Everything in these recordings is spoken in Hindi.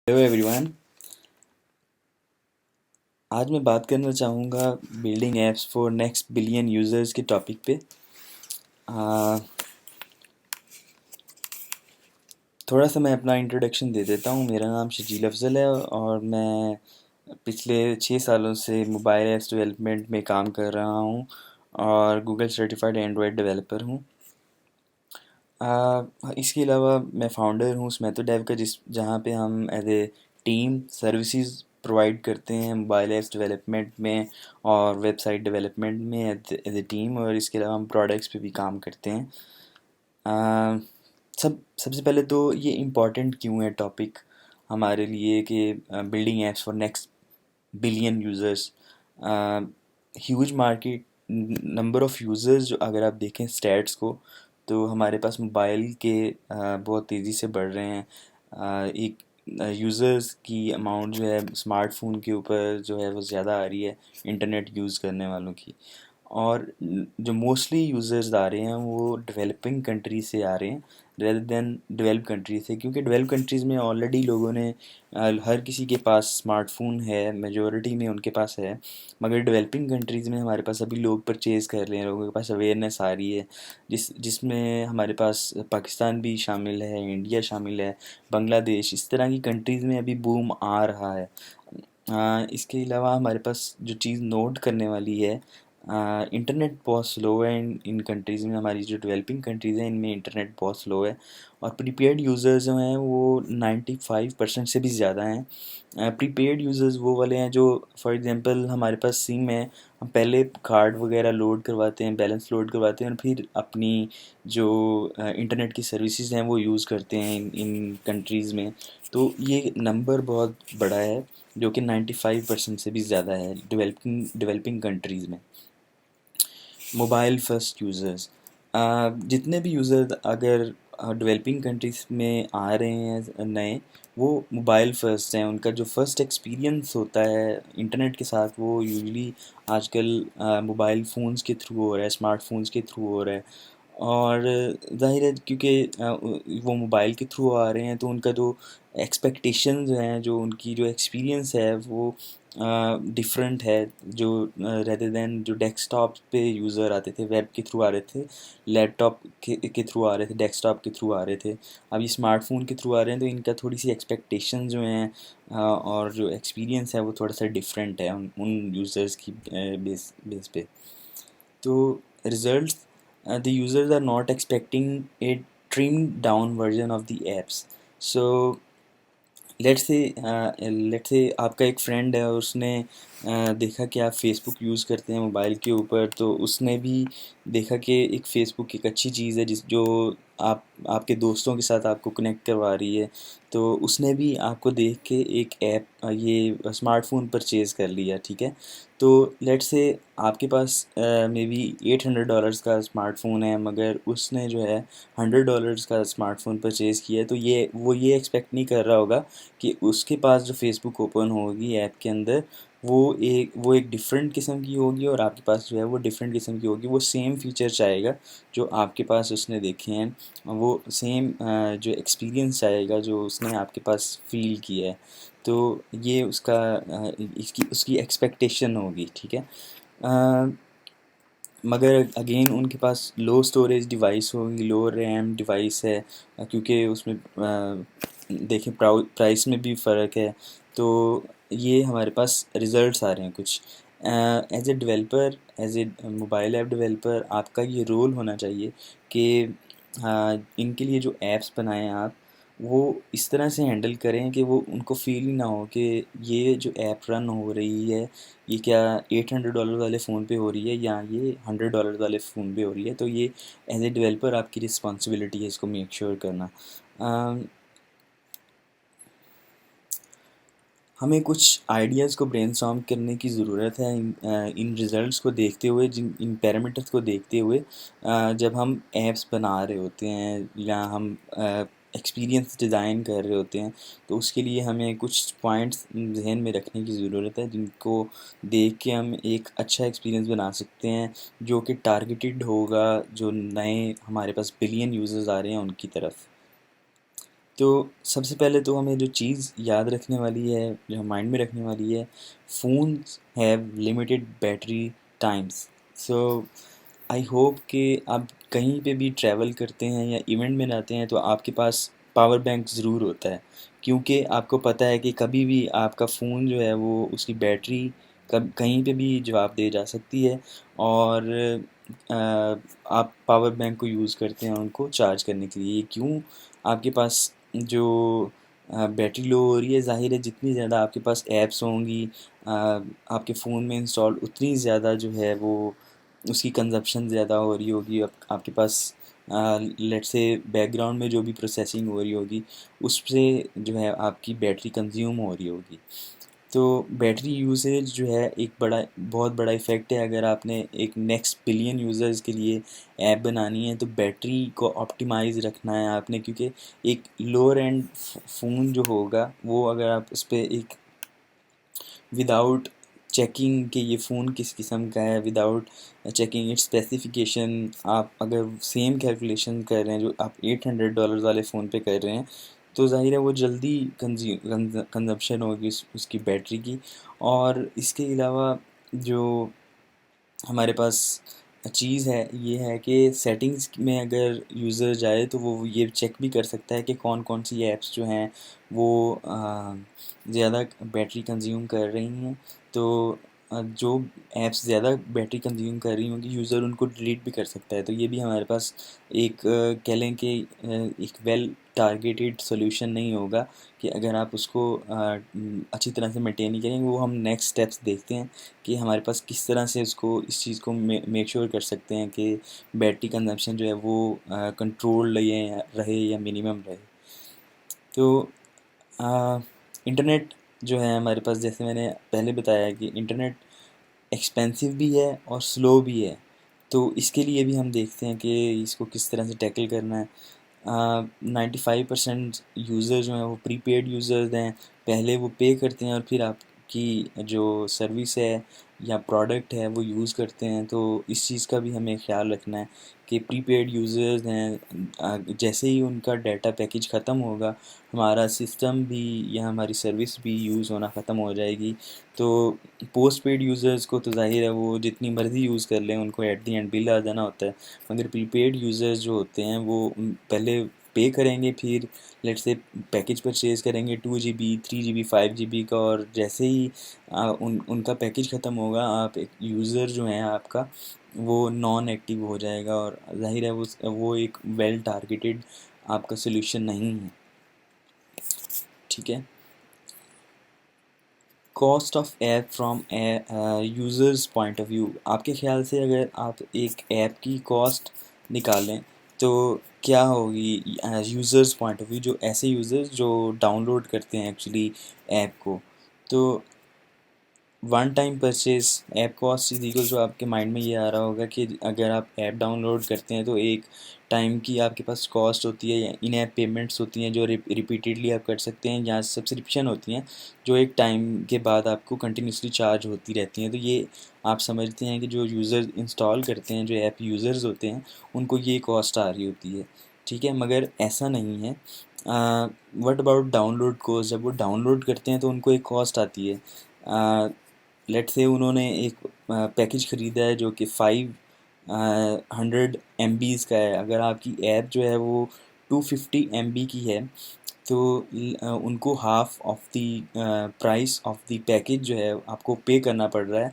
Hello everyone. आज मैं बात करना चाहूँगा building apps for next billion users के टॉपिक पे। आ, थोड़ा सा मैं अपना इंट्रोडक्शन दे देता हूँ। मेरा नाम शजील अफजल है और मैं पिछले 6 सालों से मोबाइल ऐप्स डेवलपमेंट में काम कर रहा हूँ और गूगल सर्टिफाइड एंड्रॉयड डेवलपर हूँ। इसके अलावा मैं फाउंडर हूँ स्मैथो डेव का, जहाँ पे हम as a team services provide करते हैं मोबाइल ऐप्स डेवलपमेंट में और वेबसाइट डेवलपमेंट में एज ए टीम, और इसके अलावा हम प्रोडक्ट्स पे भी काम करते हैं। आ, सबसे पहले तो ये इम्पोर्टेंट क्यों है टॉपिक हमारे लिए कि building apps for next billion users. Huge market, number of users जो अगर आप देखें स्टैट्स को, तो हमारे पास मोबाइल के बहुत तेज़ी से बढ़ रहे हैं। एक यूज़र्स की अमाउंट जो है स्मार्टफोन के ऊपर जो है वो ज़्यादा आ रही है इंटरनेट यूज़ करने वालों की। और जो मोस्टली यूज़र्स आ रहे हैं वो डेवलपिंग कंट्री से आ रहे हैं रेदर देन डेवलप कंट्री से, क्योंकि डेवलप कंट्रीज़ में ऑलरेडी लोगों ने हर किसी के पास स्मार्टफोन है, मेजॉरिटी में उनके पास है। मगर डेवलपिंग कंट्रीज़ में हमारे पास अभी लोग परचेज़ कर रहे हैं, लोगों के पास अवेयरनेस आ रही है, जिसमें हमारे पास पाकिस्तान भी शामिल है, इंडिया शामिल है, बांग्लादेश, इस तरह की कंट्रीज़ में अभी बूम आ रहा है। इसके अलावा हमारे पास जो चीज़ नोट करने वाली है, इंटरनेट बहुत स्लो है इन कंट्रीज़ में। हमारी जो डेवलपिंग कंट्रीज़ हैं इनमें इंटरनेट बहुत स्लो है और प्रीपेड यूज़र्स जो हैं वो 95% से भी ज़्यादा हैं। प्रीपेड यूज़र्स वो वाले हैं जो, फॉर एग्जांपल हमारे पास सिम है, हम पहले कार्ड वगैरह लोड करवाते हैं, बैलेंस लोड करवाते हैं और फिर अपनी जो इंटरनेट की सर्विसेज हैं वो यूज़ करते हैं इन कंट्रीज़ में। तो ये नंबर बहुत बड़ा है जो कि 95% से भी ज़्यादा है डेवलपिंग कंट्रीज़ में। मोबाइल फ़र्स्ट यूज़र्स, जितने भी यूज़र अगर डेवलपिंग कंट्रीज़ में आ रहे हैं नए, वो मोबाइल फ़र्स्ट हैं। उनका जो फ़र्स्ट एक्सपीरियंस होता है इंटरनेट के साथ वो यूजुअली आजकल मोबाइल फ़ोन्स के थ्रू हो रहा है, स्मार्टफोन्स के थ्रू हो रहा है। और ज़ाहिर है क्योंकि वो मोबाइल के थ्रू आ रहे हैं तो उनका जो एक्सपेक्टेशंस हैं, जो उनकी जो एक्सपीरियंस है वो डिफरेंट है, जो रेदर देन जो डेस्कटॉप पे यूज़र आते थे, वेब के थ्रू आ रहे थे, लैपटॉप के थ्रू आ रहे थे, डेस्कटॉप के थ्रू आ रहे थे। अब ये स्मार्टफोन के थ्रू आ रहे हैं तो इनका थोड़ी सी एक्सपेक्टेशन जो हैं और जो एक्सपीरियंस है वो थोड़ा सा डिफरेंट है उन यूज़र्स की बेस पे। तो results, the users are not expecting a trimmed down version of the apps. So let's say आपका एक फ्रेंड है और उसने देखा कि आप फेसबुक यूज़ करते हैं मोबाइल के ऊपर, तो उसने भी देखा कि एक फ़ेसबुक एक अच्छी चीज़ है जिस जो आपके दोस्तों के साथ आपको कनेक्ट करवा रही है। तो उसने भी आपको देख के एक ऐप ये स्मार्टफ़ोन परचेज़ कर लिया, ठीक है। तो लेट्स से आपके पास मे बी $800 का स्मार्टफ़ोन है, मगर उसने जो है $100 का स्मार्टफ़ोन परचेज़ किया है। तो ये एक्सपेक्ट नहीं कर रहा होगा कि उसके पास जो फ़ेसबुक ओपन होगी ऐप के अंदर वो एक डिफरेंट किस्म की होगी और आपके पास जो है वो डिफरेंट किस्म की होगी। वो सेम फीचर चाहेगा जो आपके पास उसने देखे हैं, वो सेम जो एक्सपीरियंस चाहेगा जो उसने आपके पास फ़ील किया है। तो ये इसकी उसकी एक्सपेक्टेशन होगी, ठीक है। मगर अगेन उनके पास लो स्टोरेज डिवाइस होगी, लो रैम डिवाइस है, क्योंकि उसमें देखें प्राइस में भी फ़र्क है। तो ये हमारे पास रिज़ल्ट्स आ रहे हैं कुछ। As a developer, as a mobile app developer, आपका ये रोल होना चाहिए कि इनके लिए जो ऐप्स बनाएं आप, वो इस तरह से हैंडल करें कि वो उनको फ़ील ही ना हो कि ये जो ऐप रन हो रही है ये क्या $800 वाले फ़ोन पे हो रही है या ये $100 वाले फ़ोन पे हो रही है। तो ये एज ए डेवलपर आपकी रिस्पॉन्सिबिलिटी है इसको मेक श्योर करना। हमें कुछ आइडियाज़ को ब्रेनस्टॉर्म करने की ज़रूरत है इन रिज़ल्ट्स को देखते हुए, जिन इन पैरामीटर्स को देखते हुए। जब हम ऐप्स बना रहे होते हैं या हम एक्सपीरियंस डिज़ाइन कर रहे होते हैं, तो उसके लिए हमें कुछ पॉइंट्स जहन में रखने की ज़रूरत है जिनको देख के हम एक अच्छा एक्सपीरियंस बना सकते हैं जो कि टारगेटेड होगा जो नए हमारे पास बिलियन यूज़र्स आ रहे हैं उनकी तरफ। तो सबसे पहले तो हमें जो चीज़ याद रखने वाली है, जो हम माइंड में रखने वाली है, phones have limited battery times. So I hope कि आप कहीं पे भी ट्रैवल करते हैं या इवेंट में जाते हैं तो आपके पास पावर बैंक ज़रूर होता है, क्योंकि आपको पता है कि कभी भी आपका फ़ोन जो है वो उसकी बैटरी कब कहीं पे भी जवाब दे जा सकती है। और आप पावर बैंक को यूज़ करते हैं उनको चार्ज करने के लिए। क्यों? आपके पास जो बैटरी लो हो रही है, ज़ाहिर है जितनी ज़्यादा आपके पास ऐप्स होंगी आपके फ़ोन में इंस्टॉल, उतनी ज़्यादा जो है वो उसकी कंजप्शन ज़्यादा हो रही होगी। आपके पास लेट्स से बैकग्राउंड में जो भी प्रोसेसिंग हो रही होगी उससे जो है आपकी बैटरी कंज्यूम हो रही होगी। तो बैटरी यूसेज जो है एक बहुत बड़ा इफ़ेक्ट है। अगर आपने एक नेक्स्ट बिलियन यूज़र्स के लिए ऐप बनानी है तो बैटरी को ऑप्टिमाइज़ रखना है आपने, क्योंकि एक लोअर एंड फ़ोन जो होगा वो अगर आप उस पर एक विदाउट चेकिंग कि ये फ़ोन किस किस्म का है, विदाउट चेकिंग इट्स स्पेसिफिकेशन, आप अगर सेम कैलकुलेशन कर रहे हैं जो आप $800 वाले फ़ोन पे कर रहे हैं, तो ज़ाहिर है वो जल्दी कंजप्शन होगी उसकी बैटरी की। और इसके अलावा जो हमारे पास चीज़ है ये है कि सेटिंग्स में अगर यूज़र जाए तो वो ये चेक भी कर सकता है कि कौन कौन सी ऐप्स जो हैं वो ज़्यादा बैटरी कंज्यूम कर रही हैं। तो जो ऐप्स ज़्यादा बैटरी कंज्यूम कर रही होंगी यूज़र उनको डिलीट भी कर सकता है। तो ये भी हमारे पास एक कह लें कि एक वेल टारगेटेड सॉल्यूशन नहीं होगा कि अगर आप उसको अच्छी तरह से मेंटेन नहीं करेंगे। वो हम नेक्स्ट स्टेप्स देखते हैं कि हमारे पास किस तरह से उसको इस चीज़ को मेक श्योर कर सकते हैं कि बैटरी कंजम्पशन जो है वो कंट्रोल रहे या मिनिमम रहे। तो इंटरनेट जो है हमारे पास, जैसे मैंने पहले बताया कि इंटरनेट एक्सपेंसिव भी है और स्लो भी है। तो इसके लिए भी हम देखते हैं कि इसको किस तरह से टैकल करना है। 95% यूज़र जो हैं वो प्रीपेड यूज़र्स हैं। पहले वो पे करते हैं और फिर आपकी जो सर्विस है या प्रोडक्ट है वो यूज़ करते हैं। तो इस चीज़ का भी हमें ख़्याल रखना है कि प्रीपेड यूज़र्स हैं, जैसे ही उनका डाटा पैकेज ख़त्म होगा हमारा सिस्टम भी या हमारी सर्विस भी यूज़ होना ख़त्म हो जाएगी। तो पोस्ट पेड यूज़र्स को तो ज़ाहिर है वो जितनी मर्ज़ी यूज़ कर लें, उनको एट दी एंड बिल आ जाना होता है। मगर प्रीपेड यूज़र्स जो होते हैं वो पहले पे करेंगे, फिर लेट्स से पैकेज परचेज़ करेंगे 2 GB 3 GB 5 GB का, और जैसे ही उनका पैकेज ख़त्म होगा आप एक यूज़र जो है आपका वो नॉन एक्टिव हो जाएगा। और ज़ाहिर है वो एक वेल टारगेटेड आपका सोल्यूशन नहीं है। ठीक है। Cost of app from users point of view, आपके ख्याल से अगर आप एक ऐप की कॉस्ट निकालें तो क्या होगी यूज़र्स पॉइंट ऑफ व्यू, जो ऐसे यूज़र्स जो डाउनलोड करते हैं एक्चुअली ऐप को। तो one time purchase app cost is equal, जो आपके माइंड में ये आ रहा होगा कि अगर आप ऐप डाउनलोड करते हैं तो एक टाइम की आपके पास कॉस्ट होती है, या इन ऐप पेमेंट्स होती हैं जो रिपीटेडली आप कर सकते हैं, या सब्सक्रिप्शन होती हैं जो एक टाइम के बाद आपको कंटिन्यूसली चार्ज होती रहती हैं। तो ये आप समझते हैं कि जो यूज़र इंस्टॉल करते हैं, जो ऐप यूज़र्स होते हैं, उनको ये कॉस्ट आ रही होती है। ठीक है, मगर ऐसा नहीं है। व्हाट अबाउट डाउनलोड कॉस्ट, जब वो डाउनलोड करते हैं तो उनको एक कॉस्ट आती है। लेट से उन्होंने एक पैकेज ख़रीदा है जो कि 500 MBs का है। अगर आपकी ऐप जो है वो 250 MB की है तो उनको half of the price of the package जो है आपको पे करना पड़ रहा है।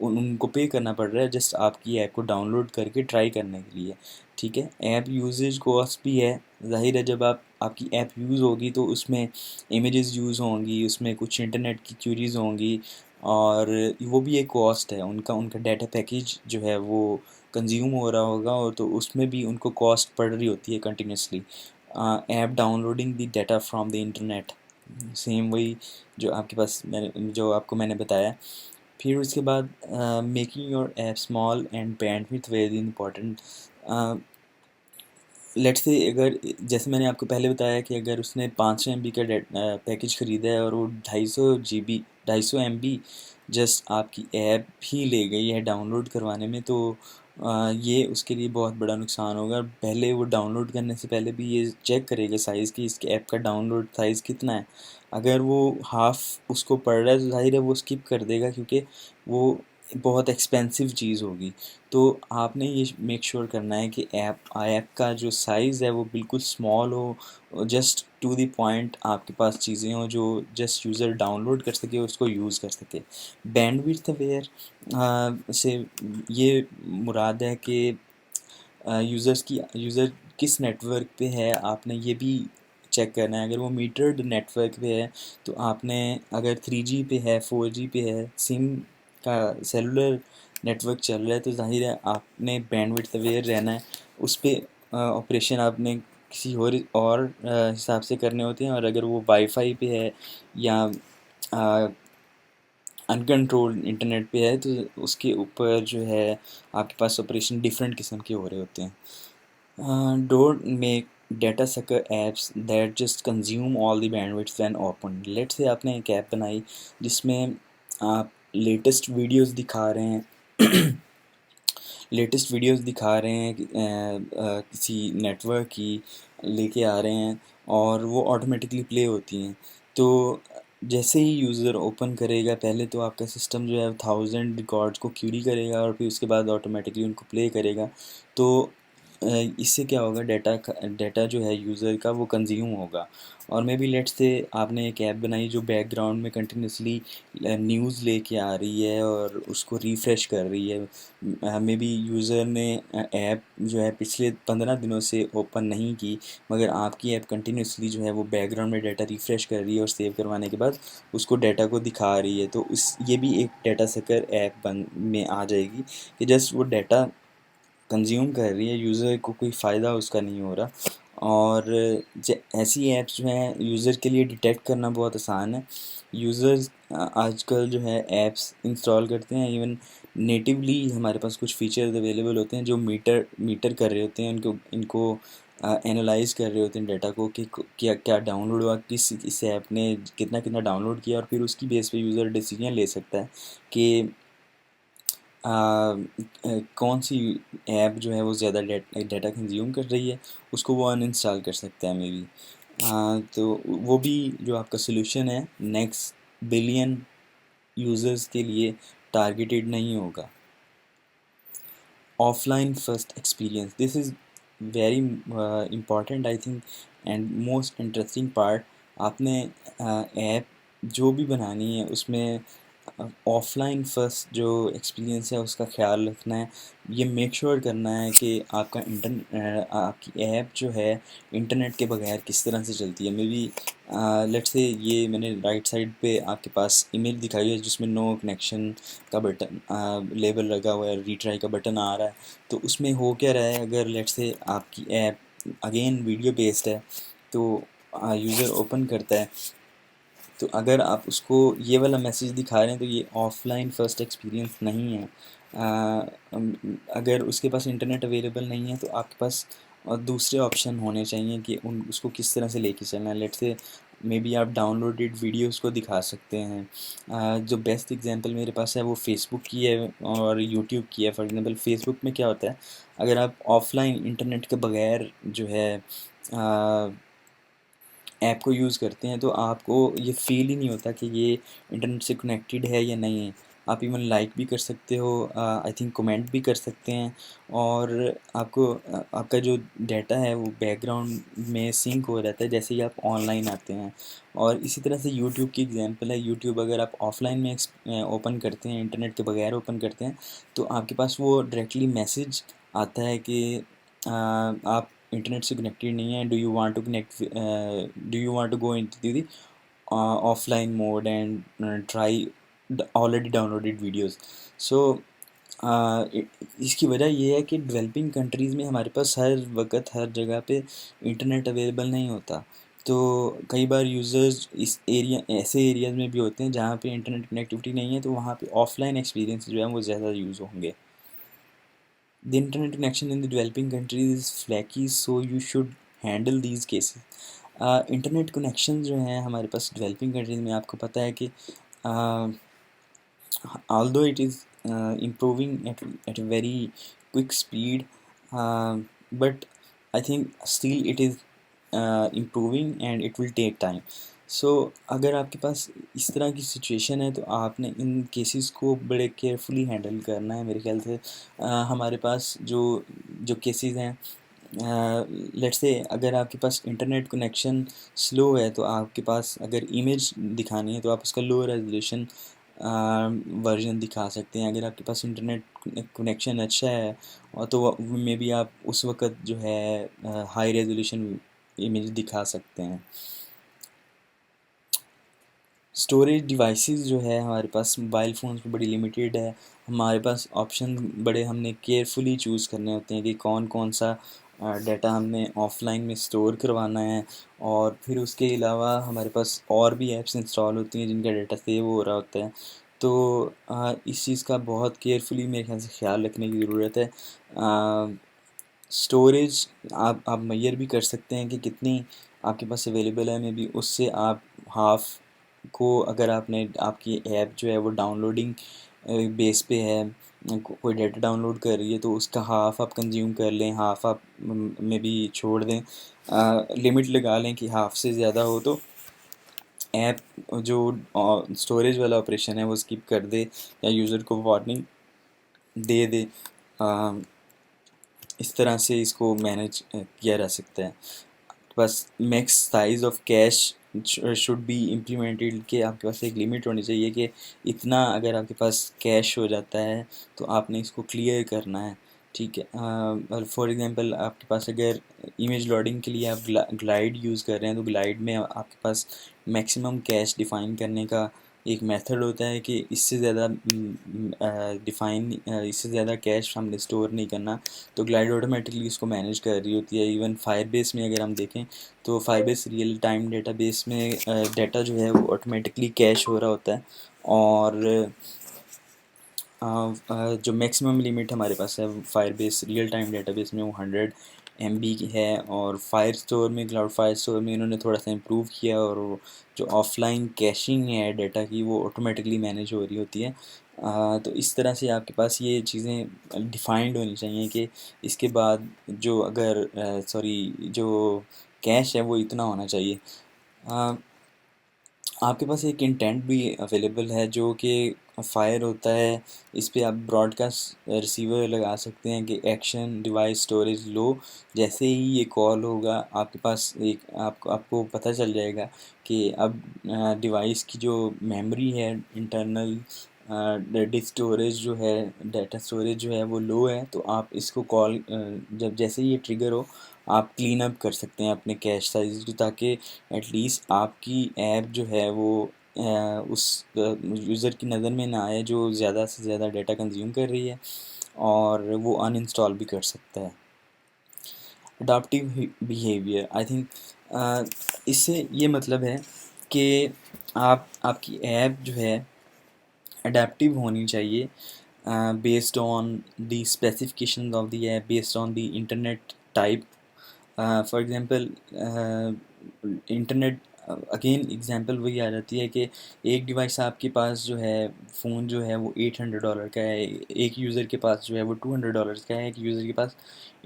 उनको पे करना पड़ रहा है जस्ट आपकी ऐप को डाउनलोड करके ट्राई करने के लिए। ठीक है, ऐप यूजेज कॉस्ट भी है। ज़ाहिर है जब आपकी ऐप यूज़ होगी तो उसमें इमेजेस यूज़ होंगी, उसमें कुछ इंटरनेट की क्यूरीज होंगी, और वो भी एक कॉस्ट है। उनका उनका डाटा पैकेज जो है वो कंज्यूम हो रहा होगा, और तो उसमें भी उनको कॉस्ट पड़ रही होती है continuously. App downloading the data from the internet, same वही जो आपके पास जो आपको मैंने बताया। फिर उसके बाद making your app small and bandwidth very important. Let's say अगर, जैसे मैंने आपको पहले बताया कि अगर उसने 500 MB का पैकेज ख़रीदा है और वो 250 GB 250 MB जस्ट आपकी ऐप ही ले गई है डाउनलोड करवाने में, तो ये उसके लिए बहुत बड़ा नुकसान होगा। पहले वो डाउनलोड करने से पहले भी ये चेक करेगा साइज़ कि इसके ऐप का डाउनलोड साइज़ कितना है। अगर वो हाफ उसको पड़ रहा है तो ज़ाहिर है वो स्किप कर देगा, क्योंकि वो बहुत एक्सपेंसिव चीज़ होगी। तो आपने ये मेक श्योर करना है कि ऐप का जो साइज़ है वो बिल्कुल स्मॉल हो, जस्ट टू द पॉइंट आपके पास चीज़ें हों जो जस्ट यूज़र डाउनलोड कर सके, उसको यूज़ कर सके। बैंडविड्थ अवेयर से ये मुराद है कि यूज़र किस नेटवर्क पे है, आपने ये भी चेक करना है। अगर वो मीटर्ड नेटवर्क पे है तो आपने, अगर 3G पे है, 4G पे है, सिम का सेलुलर नेटवर्क चल रहा है, तो ज़ाहिर है आपने बैंडविड्थ अवेयर रहना है। उस पे ऑपरेशन आपने किसी और हिसाब से करने होते हैं। और अगर वो वाईफाई पे है या अनकंट्रोल्ड इंटरनेट पे है, तो उसके ऊपर जो है आपके पास ऑपरेशन डिफरेंट किस्म के हो रहे होते हैं। Don't make data sucker apps that just consume all the bandwidth when open. Let's say आपने एक ऐप बनाई जिसमें आप लेटेस्ट वीडियोस दिखा रहे हैं लेटेस्ट वीडियोस दिखा रहे हैं किसी नेटवर्क की लेके आ रहे हैं, और वो ऑटोमेटिकली प्ले होती हैं। तो जैसे ही यूज़र ओपन करेगा, पहले तो आपका सिस्टम जो है 1000 रिकॉर्ड्स को क्यूरी करेगा और फिर उसके बाद ऑटोमेटिकली उनको प्ले करेगा। तो इससे क्या होगा, डेटा जो है यूज़र का वो कंज्यूम होगा। और मे बी लेट्स से आपने एक ऐप बनाई जो बैकग्राउंड में कंटिन्यूसली न्यूज़ लेके आ रही है और उसको रिफ़्रेश कर रही है। मे बी यूज़र ने ऐप जो है पिछले 15 दिनों से ओपन नहीं की, मगर आपकी ऐप कंटिन्यूसली जो है वो बैकग्राउंड में डाटा रिफ़्रेश कर रही है और सेव करवाने के बाद उसको डाटा को दिखा रही है। तो उस ये भी एक डाटा सेकर ऐप बन में आ जाएगी कि जस्ट वो डाटा कंज्यूम कर रही है, यूज़र को कोई फ़ायदा उसका नहीं हो रहा। और ऐसी ऐप्स जो हैं यूज़र के लिए डिटेक्ट करना बहुत आसान है। यूज़र्स आजकल जो है ऐप्स इंस्टॉल करते हैं, इवन नेटिवली हमारे पास कुछ फ़ीचर्स अवेलेबल होते हैं जो मीटर मीटर कर रहे होते हैं, इनको इनको एनालाइज़ कर रहे होते हैं डाटा को कि क्या क्या डाउनलोड हुआ, किस ऐप ने कितना कितना डाउनलोड किया, और फिर उसकी बेस पे यूज़र डिसीजन ले सकता है कि कौन सी ऐप जो है वो ज़्यादा डाटा कंज्यूम कर रही है, उसको वो अनइंस्टॉल कर सकता है मे बी। तो वो भी जो आपका सोल्यूशन है नेक्स्ट बिलियन यूज़र्स के लिए टारगेटेड नहीं होगा। offline first experience, this is very important I think and most interesting part। आपने ऐप जो भी बनानी है उसमें ऑफलाइन फर्स्ट जो एक्सपीरियंस है उसका ख्याल रखना है। ये मेक श्योर करना है कि आपकी ऐप जो है इंटरनेट के बगैर किस तरह से चलती है। मे बी लेट्स से ये मैंने राइट साइड पे आपके पास इमेज दिखाई है जिसमें नो कनेक्शन का बटन लेबल लगा हुआ है, रीट्राई का बटन आ रहा है। तो उसमें हो क्या रहा है, अगर लेट्स से आपकी ऐप अगेन वीडियो बेस्ड है तो यूज़र ओपन करता है, तो अगर आप उसको ये वाला मैसेज दिखा रहे हैं तो ये ऑफलाइन फ़र्स्ट एक्सपीरियंस नहीं है। अगर उसके पास इंटरनेट अवेलेबल नहीं है तो आपके पास दूसरे ऑप्शन होने चाहिए कि उन उसको किस तरह से लेके चलना है। लेट्स से मे बी आप डाउनलोडेड वीडियोस को दिखा सकते हैं। जो बेस्ट एग्जांपल मेरे पास है वो फेसबुक की है और यूट्यूब की है। फॉर एग्जांपल फेसबुक में क्या होता है, अगर आप ऑफलाइन इंटरनेट के बगैर जो है ऐप को यूज़ करते हैं तो आपको ये फ़ील ही नहीं होता कि ये इंटरनेट से कनेक्टेड है या नहीं है। आप इवन लाइक भी कर सकते हो, आई थिंक कमेंट भी कर सकते हैं, और आपका जो डाटा है वो बैकग्राउंड में सिंक हो रहता है जैसे ही आप ऑनलाइन आते हैं। और इसी तरह से यूट्यूब की एग्जांपल है। यूट्यूब अगर आप ऑफलाइन में ओपन करते हैं, इंटरनेट के बगैर ओपन करते हैं, तो आपके पास वो डायरेक्टली मैसेज आता है कि आप इंटरनेट से कनेक्टेड नहीं है, do you want to go into the offline mode and try already downloaded videos. So इसकी वजह ये है कि डेवलपिंग कंट्रीज़ में हमारे पास हर वक्त हर जगह पे इंटरनेट अवेलेबल नहीं होता। तो कई बार यूज़र्स इस एरिया ऐसे एरियाज़ में भी होते हैं जहाँ पे इंटरनेट कनेक्टिविटी नहीं है, तो वहाँ पे ऑफलाइन एक्सपीरियंस जो है वो ज़्यादा यूज़ होंगे। The internet connection in the developing countries is flaky, so you should handle these cases। Internet connection जो हैं हमारे पास डेवलपिंग कंट्रीज़ में, आपको पता है कि although it is improving at a very quick speed, but I think still it is improving and it will take time. सो अगर आपके पास इस तरह की सिचुएशन है तो आपने इन केसेस को बड़े केयरफुली हैंडल करना है मेरे ख्याल से। हमारे पास जो केसेस हैं, लेट्स से अगर आपके पास इंटरनेट कनेक्शन स्लो है तो आपके पास अगर इमेज दिखानी है तो आप उसका लो रेजोल्यूशन वर्जन दिखा सकते हैं। अगर आपके पास इंटरनेट कनेक्शन अच्छा है और तो मे बी आप उस वक़्त जो है हाई रेजोल्यूशन इमेज दिखा सकते हैं। स्टोरेज डिवाइसेस जो है हमारे पास मोबाइल फ़ोन्स में बड़ी लिमिटेड है। हमारे पास ऑप्शन बड़े हमने केयरफुली चूज़ करने होते हैं कि कौन कौन सा डाटा हमने ऑफ़लाइन में स्टोर करवाना है, और फिर उसके अलावा हमारे पास और भी ऐप्स इंस्टॉल होती हैं जिनका डाटा सेव हो रहा होता है। तो इस चीज़ का बहुत केयरफुली मेरे ख्याल से ख़्याल रखने की ज़रूरत है। स्टोरेज आप मेजर भी कर सकते हैं कि कितनी आपके पास अवेलेबल है, मे बी उससे आप हाफ़ को, अगर आपने आपकी ऐप जो है वो डाउनलोडिंग बेस पे है, कोई डाटा डाउनलोड कर रही है तो उसका हाफ़ आप कंज्यूम कर लें, हाफ़ आप में भी छोड़ दें। लिमिट लगा लें कि हाफ़ से ज़्यादा हो तो ऐप जो स्टोरेज वाला ऑपरेशन है वो स्किप कर दे या यूज़र को वार्निंग दे दे। इस तरह से इसको मैनेज किया जा सकता है। बस max size of cash should be implemented, कि आपके पास एक लिमिट होनी चाहिए कि इतना अगर आपके पास कैश हो जाता है तो आपने इसको क्लियर करना है। ठीक है, फॉर एग्जांपल आपके पास अगर इमेज लोडिंग के लिए आप ग्लाइड यूज़ कर रहे हैं तो ग्लाइड में आपके पास मैक्सिमम कैश डिफ़ाइन करने का एक मेथड होता है कि इससे ज़्यादा इससे ज़्यादा कैश हमने स्टोर नहीं करना। तो ग्लाइड ऑटोमेटिकली इसको मैनेज कर रही होती है। इवन फायरबेस में अगर हम देखें तो फायरबेस रियल टाइम डेटाबेस में डाटा जो है वो ऑटोमेटिकली कैश हो रहा होता है, और जो मैक्सिमम लिमिट हमारे पास है फायरबेस रियल टाइम डेटाबेस में वो 100 MB की है, और फायर स्टोर में, क्लाउड फायर स्टोर में इन्होंने थोड़ा सा इम्प्रूव किया, और वो जो ऑफलाइन कैशिंग है डाटा की वो ऑटोमेटिकली मैनेज हो रही होती है। तो इस तरह से आपके पास ये चीज़ें डिफाइंड होनी चाहिए कि इसके बाद जो अगर सॉरी जो कैश है वो इतना होना चाहिए। आपके पास एक इंटेंट भी अवेलेबल है जो कि फायर होता है। इस पे आप ब्रॉडकास्ट रिसीवर लगा सकते हैं कि एक्शन डिवाइस स्टोरेज लो, जैसे ही ये कॉल होगा आपके पास एक आपको पता चल जाएगा कि अब डिवाइस की जो मेमोरी है इंटरनल डिस्क स्टोरेज जो है, डाटा स्टोरेज जो है वो लो है। तो आप इसको कॉल जब जैसे ही ये ट्रिगर हो आप क्लीन अप कर सकते हैं अपने कैश साइज, ताकि एटलीस्ट आपकी ऐप जो है वो उस यूज़र की नज़र में ना आए जो ज़्यादा से ज़्यादा डाटा कंज्यूम कर रही है, और वो अनइंस्टॉल भी कर सकता है। अडाप्टिव बिहेवियर, आई थिंक इससे ये मतलब है कि आपकी ऐप जो है अडेप्टिव होनी चाहिए, based on the specification of the app, based on the internet type. For example internet, again example वही आ जाती है कि एक डिवाइस आपके पास जो है, फ़ोन जो है वो $800 का है, एक यूज़र के पास जो है वो $200 का है, एक यूज़र के पास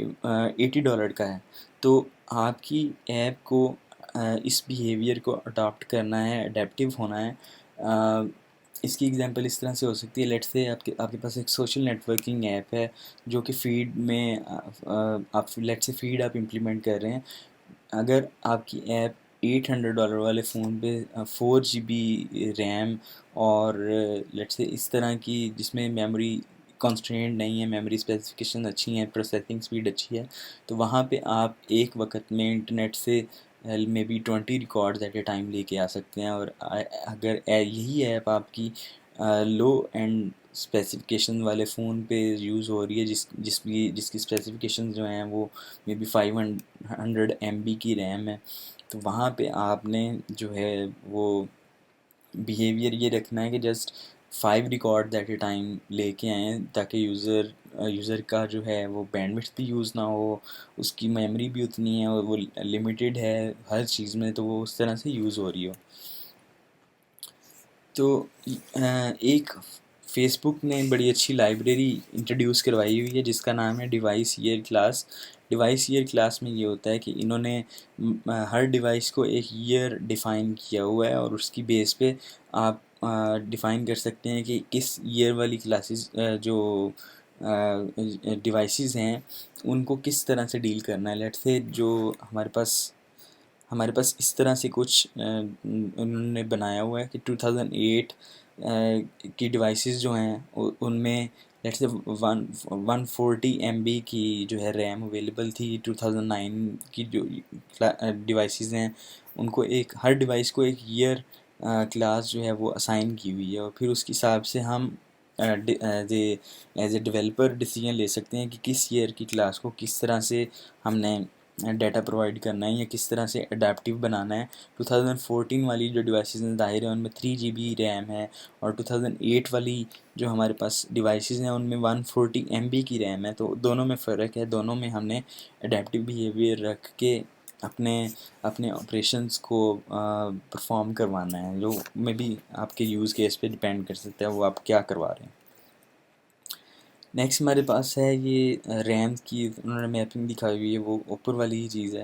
$80 का है। तो आपकी ऐप को इस बिहेवियर को अडॉप्ट करना है, अडेप्टिव होना है। इसकी एग्जांपल इस तरह से हो सकती है, लेट्स से आपके आपके पास एक सोशल नेटवर्किंग ऐप है जो कि फ़ीड में आप लेट्स से फ़ीड आप इम्प्लीमेंट कर रहे हैं। अगर आपकी ऐप $800 वाले फ़ोन पे 4 GB रैम और लेट्स से इस तरह की जिसमें मेमोरी कंस्ट्रेंट नहीं है, मेमोरी स्पेसिफिकेशन अच्छी हैं, प्रोसेसिंग स्पीड अच्छी है, तो वहाँ पे आप एक वक्त में इंटरनेट से maybe 20 records at a time लेके आ सकते हैं। और अगर यही ऐप आपकी लो एंड स्पेसिफिकेशन वाले फ़ोन पे यूज़ हो रही है, जिसकी स्पेसिफिकेशन जो हैं वो मे बी 500 MB की रैम है, तो वहाँ पे आपने जो है वो बिहेवियर ये रखना है कि just 5 record eight a time लेके आएँ, ताकि यूज़र का जो है वो बैंडविड्थ भी यूज़ ना हो, उसकी मेमोरी भी उतनी है और वो लिमिटेड है हर चीज़ में, तो वो उस तरह से यूज़ हो रही हो। तो एक फेसबुक ने बड़ी अच्छी लाइब्रेरी इंट्रोड्यूस करवाई हुई है जिसका नाम है device year class. Device year class में ये होता है कि इन्होंने हर डिवाइस को एक ईयर डिफ़ाइन किया हुआ है और उसकी बेस पे आप डिफ़ाइन कर सकते हैं कि किस ईयर वाली क्लासेस जो डिवाइसेस हैं उनको किस तरह से डील करना है। लेट्स से जो हमारे पास इस तरह से कुछ उन्होंने बनाया हुआ है कि 2008 की डिवाइसेस जो हैं उनमें लेट्स से 140 MB की जो है रैम अवेलेबल थी। 2009 की जो डिवाइसेस हैं उनको हर डिवाइस को एक ईयर क्लास जो है वो असाइन की हुई है और फिर उसके हिसाब से हम एज ए डेवलपर डिसीजन ले सकते हैं कि किस ईयर की क्लास को किस तरह से हमने डाटा प्रोवाइड करना है या किस तरह से अडेप्टिव बनाना है। 2014 वाली जो डिवाइसेस हैं ज़ाहिर है उनमें 3 GB रैम है और 2008 वाली जो हमारे पास डिवाइसेस हैं उनमें 140 MB की रैम है। तो दोनों में फ़र्क है, दोनों में हमने अडेप्टिव बिहेवियर रख के अपने अपने ऑपरेशंस को परफॉर्म करवाना है, जो में भी आपके यूज़ केस पे डिपेंड कर सकता है वो आप क्या करवा रहे हैं। नेक्स्ट हमारे पास है ये रैम की उन्होंने मैपिंग दिखाई हुई है, वो ऊपर वाली ही चीज़ है।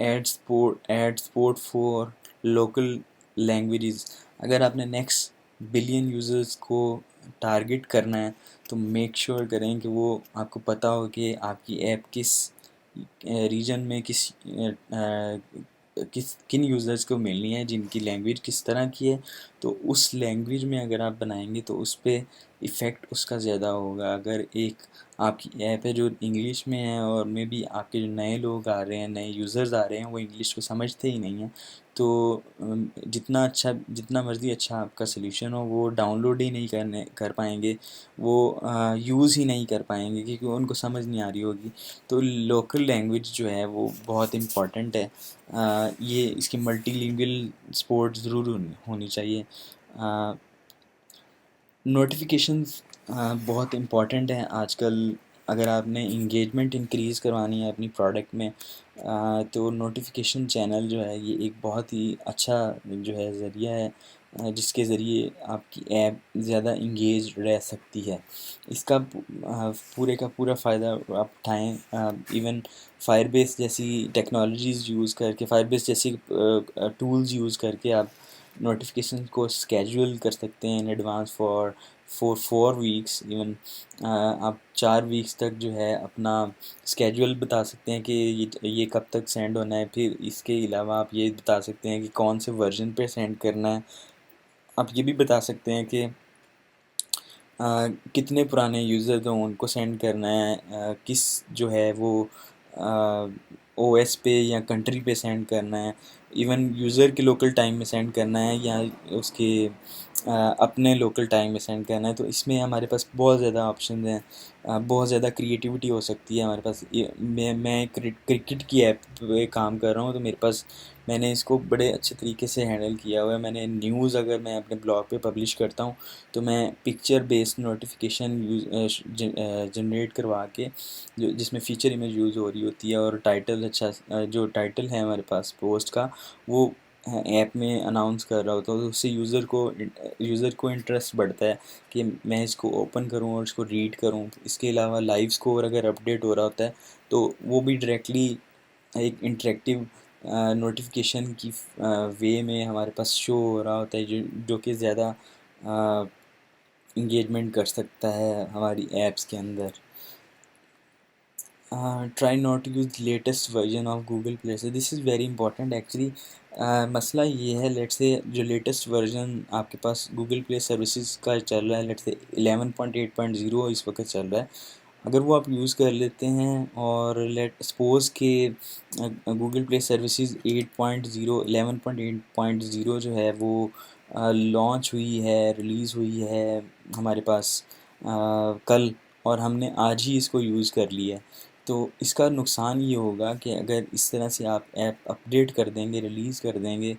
Add support for local languages. अगर आपने नेक्स्ट बिलियन यूज़र्स को टारगेट करना है तो मेक श्योर करें कि वो आपको पता हो कि आपकी ऐप किस रीजन में किन यूज़र्स को मिलनी है, जिनकी लैंग्वेज किस तरह की है। तो उस लैंग्वेज में अगर आप बनाएंगे तो उस पर इफ़ेक्ट उसका ज़्यादा होगा। अगर एक आपकी ऐप है जो इंग्लिश में है और मे बी आपके जो नए लोग आ रहे हैं, नए यूज़र्स आ रहे हैं, वो इंग्लिश को समझते ही नहीं हैं, तो जितना मर्ज़ी अच्छा आपका सलूशन हो वो डाउनलोड ही नहीं कर पाएंगे, वो यूज़ ही नहीं कर पाएंगे क्योंकि उनको समझ नहीं आ रही होगी। तो लोकल लैंग्वेज जो है वो बहुत इम्पॉर्टेंट है। ये इसकी मल्टीलिंगुअल सपोर्ट ज़रूर होनी चाहिए। नोटिफिकेशंस बहुत इम्पॉर्टेंट हैं आजकल। अगर आपने इंगेजमेंट इंक्रीज़ करवानी है अपनी प्रोडक्ट में तो नोटिफिकेशन चैनल जो है ये एक बहुत ही अच्छा जो है ज़रिया है जिसके ज़रिए आपकी ऐप ज़्यादा इंगेज रह सकती है। इसका पूरे का पूरा फ़ायदा आप उठाएँ। इवन फायरबेस जैसी टेक्नोलॉजीज़ यूज़ करके, फायरबेस जैसी टूल्स यूज़ करके आप नोटिफिकेशन को स्केड्यूल कर सकते हैं in advance for 4 weeks even. आप 4 वीक्स तक जो है अपना स्केड्यूल बता सकते हैं कि ये कब तक सेंड होना है। फिर इसके अलावा आप ये बता सकते हैं कि कौन से वर्जन पे सेंड करना है। आप ये भी बता सकते हैं कि कितने पुराने यूज़र हैं उनको सेंड करना है, किस जो है वो ओएस पे या कंट्री पे सेंड करना है, इवन यूज़र के लोकल टाइम में सेंड करना है या उसके अपने लोकल टाइम में सेंड करना है। तो इसमें हमारे पास बहुत ज़्यादा ऑप्शन हैं, बहुत ज़्यादा क्रिएटिविटी हो सकती है हमारे पास। मैं क्रिकेट की ऐप पे काम कर रहा हूँ तो मेरे पास मैंने इसको बड़े अच्छे तरीके से हैंडल किया हुआ है। मैंने न्यूज़ अगर मैं अपने ब्लॉग पे पब्लिश करता हूँ तो मैं पिक्चर बेस्ड नोटिफिकेशन जनरेट करवा के जिसमें फ़ीचर इमेज यूज़ हो रही होती है और टाइटल अच्छा जो टाइटल है हमारे पास पोस्ट का वो ऐप में अनाउंस कर रहा होता है, तो उससे यूज़र को इंटरेस्ट बढ़ता है कि मैं इसको ओपन करूं और इसको रीड करूं। इसके अलावा लाइव स्कोर अगर अपडेट हो रहा होता है तो वो भी डायरेक्टली एक इंटरेक्टिव नोटिफिकेशन की वे में हमारे पास शो हो रहा होता है, जो कि ज़्यादा इंगेजमेंट कर सकता है हमारी ऐप्स के अंदर। Try not to use latest version of Google Play से, this is very important actually. मसला ये है, लेट्स से जो लेटेस्ट वर्जन आपके पास गूगल प्ले सर्विसेज का चल रहा है, लेट्स से 11.8.0 इस वक्त चल रहा है। अगर वो आप यूज़ कर लेते हैं और लेट सपोज़ के गूगल प्ले सर्विसेज 8.0 11.8.0 जो है वो लॉन्च हुई है, रिलीज़ हुई है हमारे पास कल, और हमने आज ही इसको यूज़ कर लिया है। तो इसका नुकसान ये होगा कि अगर इस तरह से आप ऐप अपडेट कर देंगे, रिलीज़ कर देंगे,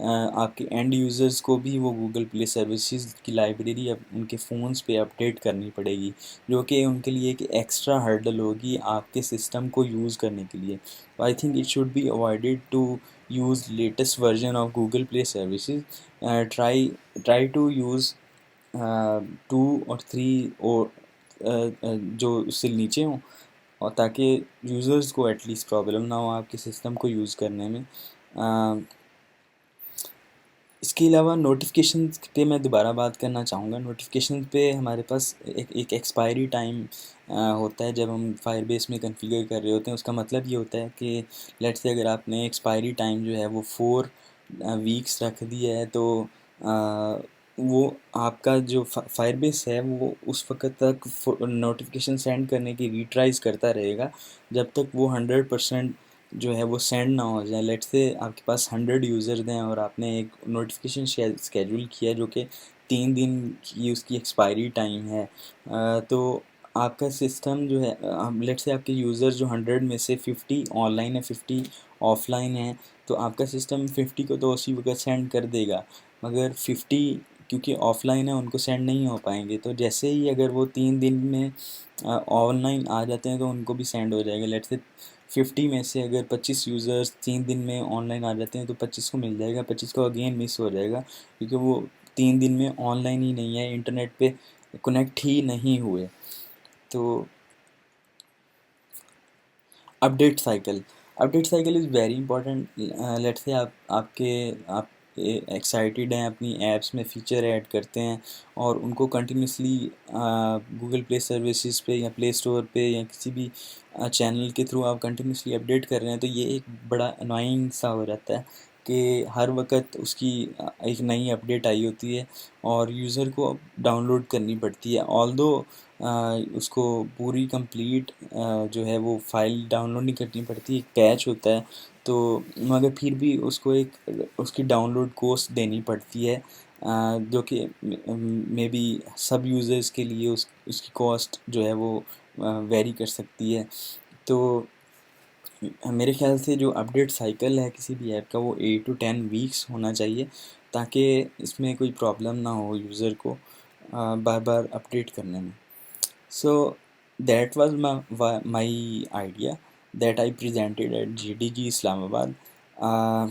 आपके एंड यूज़र्स को भी वो गूगल प्ले सर्विसेज की लाइब्रेरी अब उनके फ़ोन्स पे अपडेट करनी पड़ेगी, जो कि उनके लिए एक एक्स्ट्रा हर्डल होगी आपके सिस्टम को यूज़ करने के लिए। I think it should be avoided to use latest version of Google Play Services. Try to use two और थ्री और जो उससे नीचे हों, और ताकि यूज़र्स को एटलीस्ट प्रॉब्लम ना हो आपके सिस्टम को यूज़ करने में। इसके अलावा नोटिफिकेशन पे मैं दोबारा बात करना चाहूँगा। नोटिफिकेशन पे हमारे पास एक एक्सपायरी टाइम होता है जब हम फायरबेस में कॉन्फ़िगर कर रहे होते हैं। उसका मतलब ये होता है कि लेट्स से अगर आपने एक्सपायरी टाइम जो है वो 4 वीक्स रख दिया है, तो वो आपका जो फायरबेस है वो उस वक्त तक नोटिफिकेशन सेंड करने की रीट्राइज करता रहेगा जब तक वो 100% जो है वो सेंड ना हो जाए। लेट्स से आपके पास 100 यूज़र्स हैं और आपने एक नोटिफिकेशन स्केड्यूल किया जो कि 3 दिन की उसकी एक्सपायरी टाइम है। तो आपका सिस्टम जो है, लेट्स से आपके यूज़र जो 100 में से 50 ऑनलाइन है, 50 ऑफलाइन है, तो आपका सिस्टम 50 को तो उसी वक्त सेंड कर देगा, मगर 50 क्योंकि ऑफलाइन है उनको सेंड नहीं हो पाएंगे। तो जैसे ही अगर वो 3 दिन में ऑनलाइन आ जाते हैं तो उनको भी सेंड हो जाएगा। लेट्स से 50 में से अगर 25 यूज़र्स 3 दिन में ऑनलाइन आ जाते हैं तो 25 को मिल जाएगा, 25 को अगेन मिस हो जाएगा क्योंकि वो 3 दिन में ऑनलाइन ही नहीं है, इंटरनेट पे कनेक्ट ही नहीं हुए। तो update cycle is very important. Let's say आप एक्साइटेड हैं, अपनी ऐप्स में फ़ीचर ऐड करते हैं और उनको कंटिन्यूसली गूगल प्ले सर्विसेज पे या प्ले स्टोर पे या किसी भी चैनल के थ्रू आप कंटिन्यूसली अपडेट कर रहे हैं, तो ये एक बड़ा अनोइंग सा हो जाता है कि हर वक्त उसकी एक नई अपडेट आई होती है और यूज़र को डाउनलोड करनी पड़ती है। ऑल्दो उसको पूरी कंप्लीट जो है वो फाइल डाउनलोड नहीं करनी पड़ती, एक पैच होता है, तो मगर फिर भी उसको एक उसकी डाउनलोड कॉस्ट देनी पड़ती है, जो कि मे बी सब यूज़र्स के लिए उसकी कॉस्ट जो है वो वेरी कर सकती है। तो मेरे ख्याल से जो अपडेट साइकिल है किसी भी ऐप का वो 8 to 10 वीक्स होना चाहिए, ताकि इसमें कोई प्रॉब्लम ना हो यूज़र को बार बार अपडेट करने में। So that was my idea that I presented at GDG Islamabad. Uh,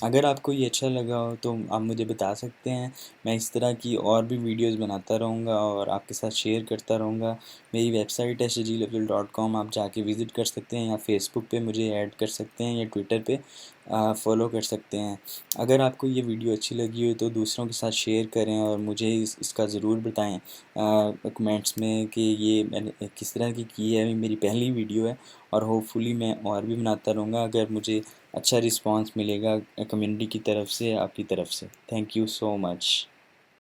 अगर आपको ये अच्छा लगा हो तो आप मुझे बता सकते हैं। मैं इस तरह की और भी वीडियोस बनाता रहूँगा और आपके साथ शेयर करता रहूँगा। मेरी वेबसाइट है shajilafzal.com, आप जाके विज़िट कर सकते हैं या फेसबुक पे मुझे ऐड कर सकते हैं या ट्विटर पे फॉलो कर सकते हैं। अगर आपको ये वीडियो अच्छी लगी हो तो दूसरों के साथ शेयर करें और मुझे इसका ज़रूर बताएं कमेंट्स में कि ये मैंने किस तरह की है। मेरी पहली वीडियो है और होपफुली मैं और भी बनाता रहूँगा अगर मुझे अच्छा रिस्पांस मिलेगा कम्युनिटी की तरफ से, आपकी तरफ से। Thank you so much.